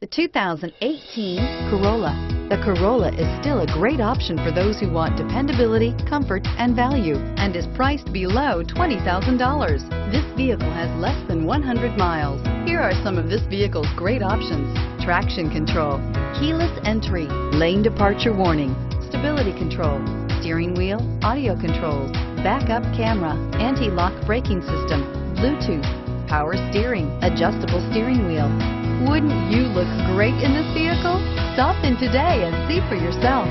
The 2018 Corolla. The Corolla is still a great option for those who want dependability, comfort, and value, and is priced below $20,000. This vehicle has less than 100 miles. Here are some of this vehicle's great options: traction control, keyless entry, lane departure warning, stability control, steering wheel audio controls, backup camera, anti-lock braking system, Bluetooth, power steering, adjustable steering wheel. Wouldn't you look great in this vehicle? Stop in today and see for yourself.